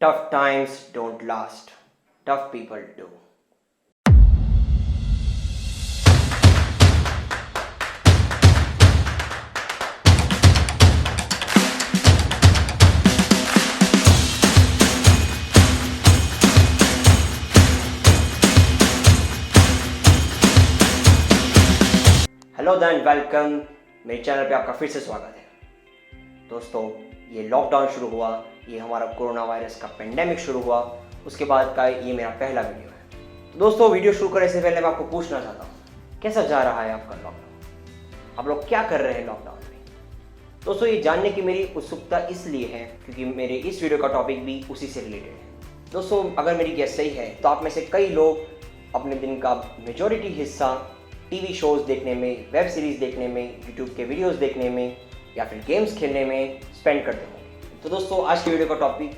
Tough times don't last. Tough people do. Hello then welcome, मेरे channel पे आपका फिर से स्वागत है। दोस्तों, ये लॉकडाउन शुरू हुआ, ये हमारा कोरोना वायरस का पेंडेमिक शुरू हुआ, उसके बाद का ये मेरा पहला वीडियो है। दोस्तों, वीडियो शुरू करने से पहले मैं आपको पूछना चाहता हूँ, कैसा जा रहा है आपका लॉकडाउन? आप लोग क्या कर रहे हैं लॉकडाउन में? दोस्तों, ये जानने की मेरी उत्सुकता इसलिए है क्योंकि मेरे इस वीडियो का टॉपिक भी उसी से रिलेटेड है। दोस्तों, अगर मेरी गेस सही है तो आप में से कई लोग अपने दिन का मेजॉरिटी हिस्सा टीवी शोज़ देखने में, वेब सीरीज़ देखने में, यूट्यूब के वीडियोस देखने में या फिर गेम्स खेलने में स्पेंड करते होंगे। तो दोस्तों, आज के वीडियो का टॉपिक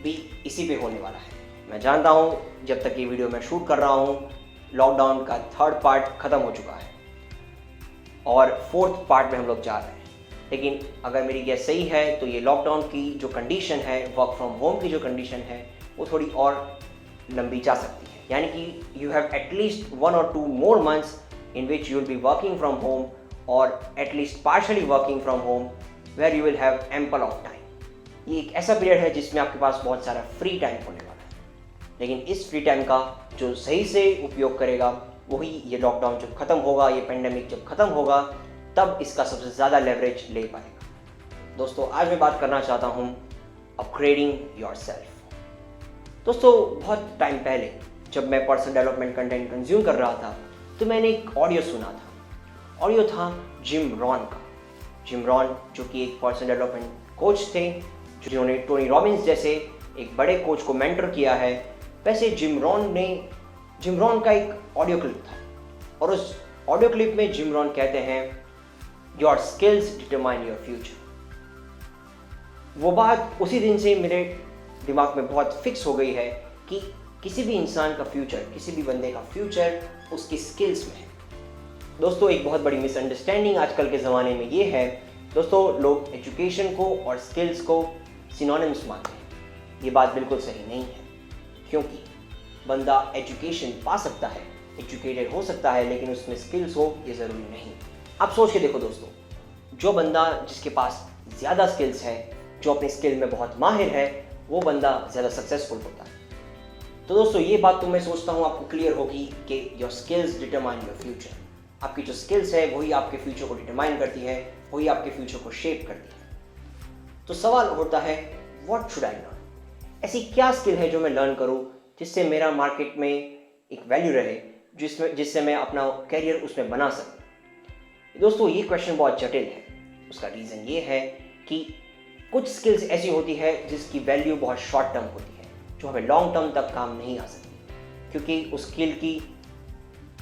भी इसी पे होने वाला है। मैं जानता हूँ जब तक ये वीडियो मैं शूट कर रहा हूँ लॉकडाउन का 3rd पार्ट ख़त्म हो चुका है और 4th पार्ट में हम लोग जा रहे हैं। लेकिन अगर मेरी गेस सही है तो ये लॉकडाउन की जो कंडीशन है, वर्क फ्रॉम होम की जो कंडीशन है, वो थोड़ी और लंबी जा सकती है। यानी कि you have at least 1 or 2 more months in which you will be working from home or at least partially working from home where you will have ample of time. ये एक ऐसा पीरियड है जिसमें आपके पास बहुत सारा फ्री टाइम होने वाला है। लेकिन इस फ्री टाइम का जो सही से उपयोग करेगा वही ये लॉकडाउन जब ख़त्म होगा, ये पेंडेमिक जब ख़त्म होगा, तब इसका सबसे ज़्यादा लेवरेज ले पाएगा। दोस्तों, आज मैं बात करना चाहता हूँ अपग्रेडिंग योरसेल्फ। दोस्तों, बहुत टाइम पहले जब मैं पर्सनल डेवलपमेंट कंटेंट कंज्यूम कर रहा था तो मैंने एक ऑडियो सुना था। ऑडियो था जिम रॉन का। जिम रॉन जो कि एक पर्सनल डेवलपमेंट कोच थे, जिन्होंने टोनी रॉबिन्स जैसे एक बड़े कोच को मेंटर किया है। वैसे जिम रॉन का एक ऑडियो क्लिप था और उस ऑडियो क्लिप में जिम रॉन कहते हैं, your skills determine your future. वो बात उसी दिन से मेरे दिमाग में बहुत फिक्स हो गई है कि किसी भी इंसान का फ्यूचर, किसी भी बंदे का फ्यूचर उसकी स्किल्स में है। दोस्तों, एक बहुत बड़ी मिसअंडरस्टैंडिंग आजकल के ज़माने में ये है, दोस्तों, लोग एजुकेशन को और स्किल्स को सिनोनिम्स मानते हैं। ये बात बिल्कुल सही नहीं है, क्योंकि बंदा एजुकेशन पा सकता है, एजुकेटेड हो सकता है, लेकिन उसमें स्किल्स हो ये ज़रूरी नहीं। आप सोच के देखो दोस्तों, जो बंदा जिसके पास ज़्यादा स्किल्स है, जो अपनी स्किल में बहुत माहिर है, वो बंदा ज़्यादा सक्सेसफुल होता है। तो दोस्तों, ये बात तो मैं सोचता हूँ आपको क्लियर होगी कि your skills determine your future. आपकी जो स्किल्स है वही आपके फ्यूचर को डिटरमाइन करती है, वही आपके फ्यूचर को शेप करती है। तो सवाल होता है, व्हाट शुड आई लर्न? ऐसी क्या स्किल है जो मैं लर्न करूँ जिससे मेरा मार्केट में एक वैल्यू रहे, जिससे मैं अपना कैरियर उसमें बना सकूँ? दोस्तों, ये क्वेश्चन बहुत जटिल है। उसका रीज़न ये है कि कुछ स्किल्स ऐसी होती है जिसकी वैल्यू बहुत शॉर्ट टर्म होती है, जो हमें लॉन्ग टर्म तक काम नहीं आ सकती, क्योंकि उस स्किल की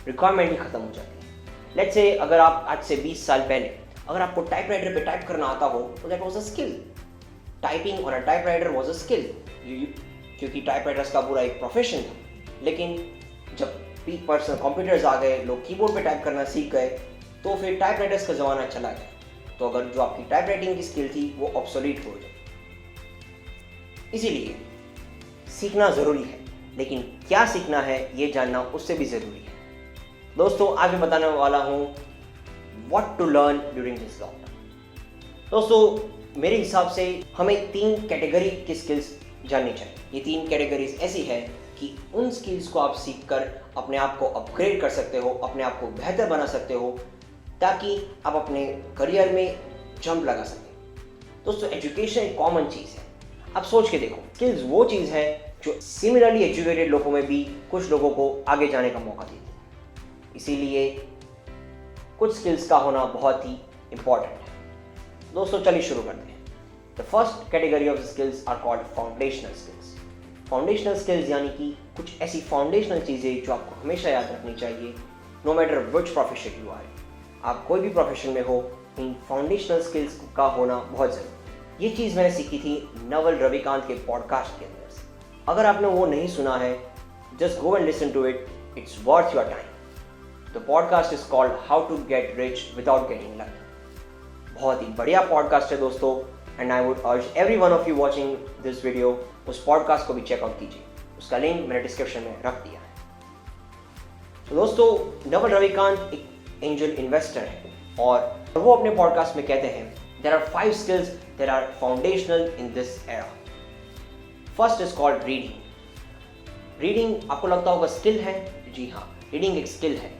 रिक्वायरमेंट ही ख़त्म हो जाती है। लेट्स से अगर आप आज से 20 साल पहले अगर आपको टाइपराइटर पे टाइप करना आता हो तो that was a skill. Typing on a typewriter was a skill, क्योंकि टाइपराइटर्स का पूरा एक प्रोफेशन था। लेकिन जब पर्सनल कंप्यूटर्स आ गए, लोग कीबोर्ड पे टाइप करना सीख गए, तो फिर टाइपराइटर्स का ज़माना चला गया। तो अगर जो आपकी टाइपराइटिंग की स्किल थी वो ऑब्सोलीट हो गई। इसीलिए सीखना ज़रूरी है, लेकिन क्या सीखना है ये जानना उससे भी ज़रूरी है। दोस्तों, आज मैं बताने वाला हूँ what to learn during this lockdown. दोस्तों, मेरे हिसाब से हमें 3 कैटेगरी की स्किल्स जाननी चाहिए। ये 3 कैटेगरीज ऐसी है कि उन स्किल्स को आप सीख कर अपने आप को अपग्रेड कर सकते हो, अपने आप को बेहतर बना सकते हो, ताकि आप अपने करियर में जंप लगा सकें। दोस्तों, एजुकेशन एक कॉमन चीज़ है। आप सोच के देखो, स्किल्स वो चीज़ है जो सिमिलरली एजुकेटेड लोगों में भी कुछ लोगों को आगे जाने का मौका देती है। इसीलिए कुछ स्किल्स का होना बहुत ही इम्पॉर्टेंट है। दोस्तों, चलिए शुरू करते हैं। The first category of skills are called foundational skills. Foundational skills यानी कि कुछ ऐसी फाउंडेशनल चीज़ें जो आपको हमेशा याद रखनी चाहिए, no matter which profession you are. आप कोई भी प्रोफेशन में हो, इन फाउंडेशनल स्किल्स का होना बहुत ज़रूरी है। ये चीज़ मैंने सीखी थी नवल रविकांत के पॉडकास्ट के अंदर से। अगर आपने वो नहीं सुना है, just go and listen to it, it's worth your time. The podcast is called how to get rich without getting lucky. बहुत ही बढ़िया पॉडकास्ट है दोस्तों, and I would urge every one of you watching this video उस podcast को भी checkout कीजिए, उसका लिंक मैंने डिस्क्रिप्शन में रख दिया है। तो दोस्तों, नवल रविकांत एक एंजल इन्वेस्टर है और वो अपने पॉडकास्ट में कहते हैं there are 5 skills that are foundational in this era. First is called reading. Reading आपको लगता होगा स्किल है, जी हाँ, रीडिंग एक स्किल है।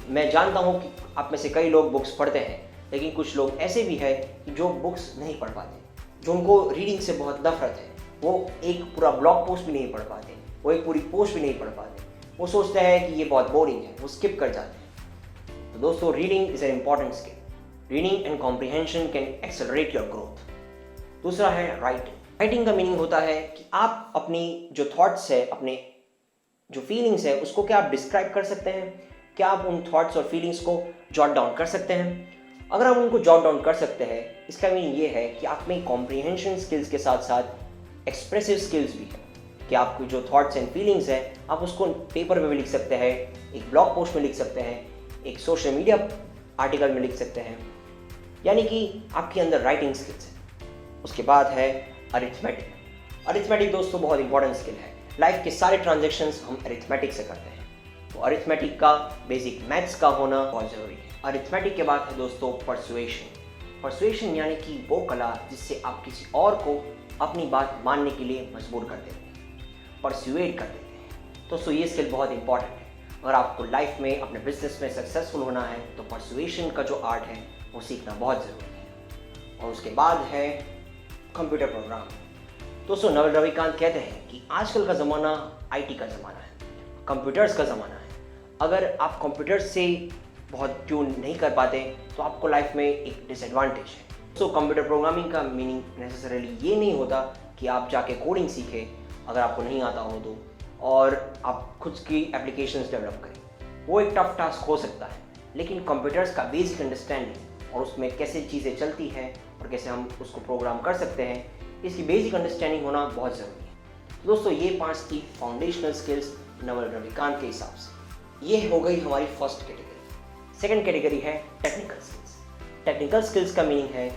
मैं जानता हूँ कि आप में से कई लोग बुक्स पढ़ते हैं, लेकिन कुछ लोग ऐसे भी हैं कि जो बुक्स नहीं पढ़ पाते, जो उनको रीडिंग से बहुत नफरत है। वो एक पूरा ब्लॉग पोस्ट भी नहीं पढ़ पाते, वो एक पूरी पोस्ट भी नहीं पढ़ पाते, वो सोचते हैं कि ये बहुत बोरिंग है, वो स्किप कर जाते हैं। तो दोस्तों, reading is an important skill. Reading and comprehension can accelerate your growth. दूसरा है राइटिंग। राइटिंग का मीनिंग होता है कि आप अपनी जो थॉट्स है, अपने जो फीलिंग्स है, उसको क्या आप डिस्क्राइब कर सकते हैं? क्या आप उन थॉट्स और फीलिंग्स को जॉट डाउन कर सकते हैं? अगर आप उनको जॉट डाउन कर सकते हैं, इसका मीनिंग ये है कि आप में कॉम्प्रिहेंशन स्किल्स के साथ साथ एक्सप्रेसिव स्किल्स भी है कि आपकी जो थॉट्स एंड फीलिंग्स है, आप उसको पेपर में भी लिख सकते हैं, एक ब्लॉग पोस्ट में लिख सकते हैं, एक सोशल मीडिया आर्टिकल में लिख सकते हैं, यानी कि आपके अंदर राइटिंग स्किल्स है। उसके बाद है अरिथमेटिक। अरिथमेटिक दोस्तों बहुत इंपॉर्टेंट स्किल है। लाइफ के सारे ट्रांजैक्शंस हम अरिथमेटिक से करते हैं, तो अरिथमेटिक का बेसिक मैथ्स का होना बहुत ज़रूरी है। अरिथमेटिक के बाद है दोस्तों परसुएशन। परसुएशन यानी कि वो कला जिससे आप किसी और को अपनी बात मानने के लिए मजबूर कर देते हैं, परसुएट कर देते हैं। दोस्तों, ये स्किल बहुत इंपॉर्टेंट है। अगर आपको लाइफ में, अपने बिजनेस में सक्सेसफुल होना है, तो परसुएशन का जो आर्ट है वो सीखना बहुत ज़रूरी है। और उसके बाद है कंप्यूटर प्रोग्राम। दोस्तों, नवल रविकांत कहते हैं कि आजकल का ज़माना आईटी का ज़माना है, कंप्यूटर्स का ज़माना है। अगर आप कंप्यूटर्स से बहुत ट्यून नहीं कर पाते तो आपको लाइफ में एक डिसएडवांटेज है। तो कंप्यूटर प्रोग्रामिंग का मीनिंग नेसेसरली ये नहीं होता कि आप जाके कोडिंग सीखें अगर आपको नहीं आता हो तो, और आप खुद की एप्लीकेशंस डेवलप करें। वो एक टफ टास्क हो सकता है, लेकिन कंप्यूटर्स का बेसिक अंडरस्टैंडिंग और उसमें कैसे चीज़ें चलती हैं और कैसे हम उसको प्रोग्राम कर सकते हैं, इसकी बेसिक अंडरस्टैंडिंग होना बहुत ज़रूरी है। तो दोस्तों, ये 5 की फाउंडेशनल स्किल्स नवल रविकांत के हिसाब से। ये हो गई हमारी फर्स्ट कैटेगरी। सेकंड कैटेगरी है टेक्निकल स्किल्स। टेक्निकल स्किल्स का मीनिंग है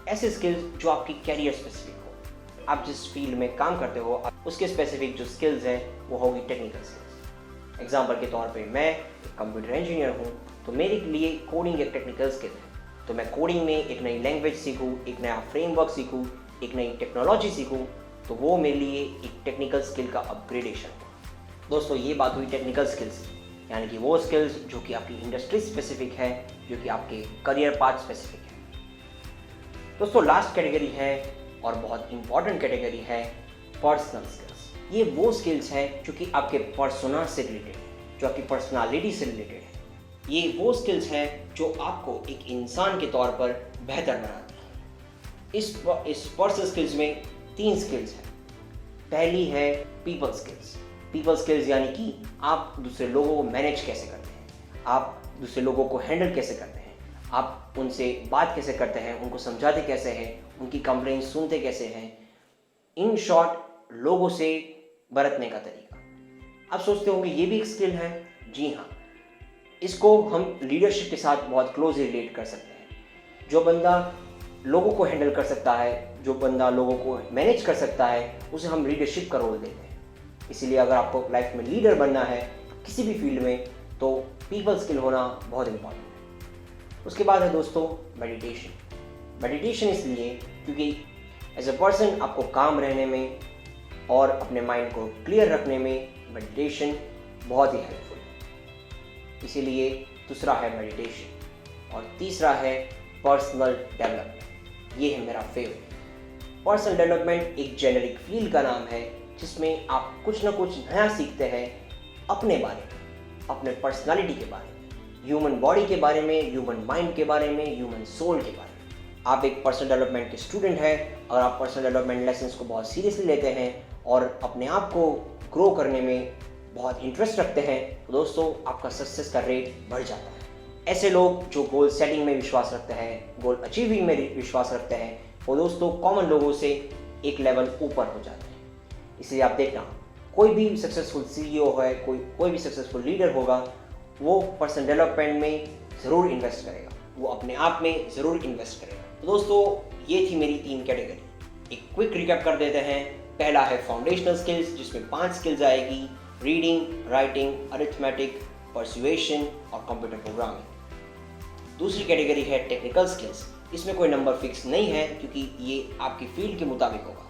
ऐसे स्किल्स जो आपकी कैरियर स्पेसिफिक हो। आप जिस फील्ड में काम करते हो उसके स्पेसिफिक जो स्किल्स हैं वो होगी टेक्निकल स्किल्स। एग्जाम्पल के तौर पे मैं एक कंप्यूटर इंजीनियर हूँ, तो मेरे लिए कोडिंग एक टेक्निकल स्किल है। तो मैं कोडिंग में एक नई लैंग्वेज सीखूँ, एक नया फ्रेमवर्क सीखूँ, एक नई टेक्नोलॉजी सीखूँ, तो वो मेरे लिए एक टेक्निकल स्किल का अपग्रेडेशन है। दोस्तों, ये बात हुई टेक्निकल स्किल्स, यानी कि वो स्किल्स जो कि आपकी इंडस्ट्री स्पेसिफिक है, जो कि आपके करियर पाथ स्पेसिफिक है। दोस्तों, लास्ट कैटेगरी है और बहुत इंपॉर्टेंट कैटेगरी है पर्सनल स्किल्स। ये वो स्किल्स हैं जो कि आपके पर्सोना से रिलेटेड है, जो आपकी पर्सनालिटी से रिलेटेड है। ये वो स्किल्स हैं जो आपको एक इंसान के तौर पर बेहतर बनाती हैं। इस पर्सनल स्किल्स में 3 स्किल्स हैं। पहली है पीपल स्किल्स। पीपल स्किल्स यानी कि आप दूसरे लोगों को मैनेज कैसे करते हैं, आप दूसरे लोगों को हैंडल कैसे करते हैं, आप उनसे बात कैसे करते हैं, उनको समझाते कैसे हैं, उनकी कंप्लेंट सुनते कैसे हैं। इन शॉर्ट, लोगों से बरतने का तरीका। आप सोचते होंगे ये भी एक स्किल है। जी हाँ, इसको हम लीडरशिप के साथ बहुत क्लोज रिलेट कर सकते हैं। जो बंदा लोगों को हैंडल कर सकता है, जो बंदा लोगों को मैनेज कर सकता है, उसे हम लीडरशिप का रोल देते हैं। इसीलिए अगर आपको लाइफ में लीडर बनना है किसी भी फील्ड में, तो पीपल स्किल होना बहुत इंपॉर्टेंट है। उसके बाद है दोस्तों मेडिटेशन। मेडिटेशन इसलिए क्योंकि एज अ पर्सन आपको काम रहने में और अपने माइंड को क्लियर रखने में मेडिटेशन बहुत ही हेल्पफुल है। इसीलिए दूसरा है मेडिटेशन और तीसरा है पर्सनल डेवलपमेंट। ये है मेरा फेवरेट। पर्सनल डेवलपमेंट एक जेनरिक फील्ड का नाम है जिसमें आप कुछ ना कुछ नया सीखते हैं अपने बारे में, अपने पर्सनालिटी के बारे में, ह्यूमन बॉडी के बारे में, ह्यूमन माइंड के बारे में, ह्यूमन सोल के बारे में। आप एक पर्सनल डेवलपमेंट के स्टूडेंट हैं और आप पर्सनल डेवलपमेंट लेसन्स को बहुत सीरियसली लेते हैं और अपने आप को ग्रो करने में बहुत इंटरेस्ट रखते हैं, तो दोस्तों आपका सक्सेस का रेट बढ़ जाता है। ऐसे लोग जो गोल सेटिंग में विश्वास रखते हैं, गोल अचीविंग में विश्वास रखते हैं, वो दोस्तों कॉमन लोगों से एक लेवल ऊपर हो जाते हैं। इसलिए आप देखना, कोई भी सक्सेसफुल CEO है, कोई भी सक्सेसफुल लीडर होगा, वो पर्सनल डेवलपमेंट में ज़रूर इन्वेस्ट करेगा, वो अपने आप में ज़रूर इन्वेस्ट करेगा। तो दोस्तों ये थी मेरी 3 कैटेगरी। एक क्विक रिकैप कर देते हैं। पहला है फाउंडेशनल स्किल्स, जिसमें 5 स्किल्स आएगी: रीडिंग, राइटिंग, अरिथमेटिक, परसुएशन और कंप्यूटर प्रोग्रामिंग। दूसरी कैटेगरी है टेक्निकल स्किल्स। इसमें कोई नंबर फिक्स नहीं है, क्योंकि ये आपकी फील्ड के मुताबिक होगा।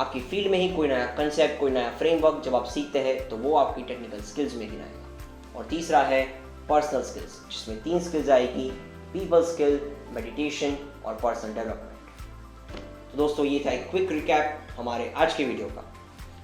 आपकी फील्ड में ही कोई नया कंसेप्ट, कोई नया फ्रेमवर्क जब आप सीखते हैं तो वो आपकी टेक्निकल स्किल्स में गिनाएगा। और तीसरा है पर्सनल स्किल्स, जिसमें 3 स्किल्स आएगी: पीपल स्किल, मेडिटेशन और पर्सनल डेवलपमेंट। तो दोस्तों, ये था एक क्विक रिकैप हमारे आज के वीडियो का।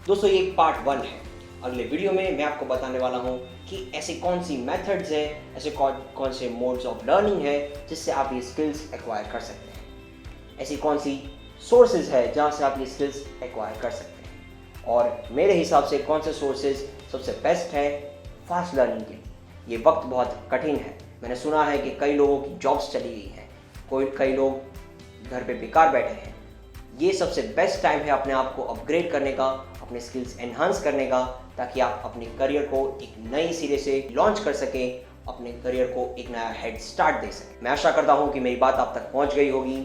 दोस्तों, ये एक पार्ट 1 है। अगले वीडियो में मैं आपको बताने वाला हूँ कि ऐसी कौन सी मेथड्स हैं, ऐसे कौन से मोड्स ऑफ लर्निंग है जिससे आप ये स्किल्स एक्वायर कर सकते हैं। ऐसी कौन सी सोर्सेज है जहाँ से आप ये स्किल्स एक्वायर कर सकते हैं। और मेरे हिसाब से कौन से सोर्सेज सबसे बेस्ट है फास्ट लर्निंग के लिए। ये वक्त बहुत कठिन है। मैंने सुना है कि कई लोगों की जॉब्स चली गई हैं, कई लोग घर पे बेकार बैठे हैं। ये सबसे बेस्ट टाइम है अपने आप को अपग्रेड करने का, अपने स्किल्स एनहांस करने का, ताकि आप अपने करियर को एक नई सिरे से लॉन्च कर सकें, अपने करियर को एक नया हेड स्टार्ट दे सकें। मैं आशा करता हूँ कि मेरी बात आप तक पहुँच गई होगी।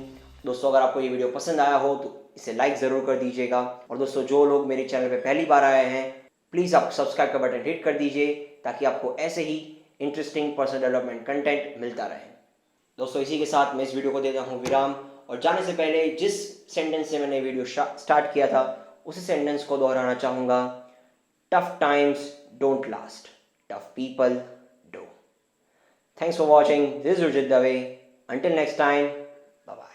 दोस्तों, अगर आपको ये वीडियो पसंद आया हो तो इसे लाइक ज़रूर कर दीजिएगा। और दोस्तों, जो लोग मेरे चैनल पर पहली बार आए हैं, प्लीज़ आप सब्सक्राइब का बटन हिट कर दीजिए, ताकि आपको ऐसे ही इंटरेस्टिंग पर्सनल डेवलपमेंट कंटेंट मिलता रहे। दोस्तों, इसी के साथ मैं इस वीडियो को देता हूँ विराम। और जाने से पहले जिस सेंटेंस से मैंने वीडियो स्टार्ट किया था, उसी सेंटेंस को दोहराना चाहूँगा: tough times don't last, tough people do. Thanks for watching. This is Rujit Dave. Until next time, bye bye.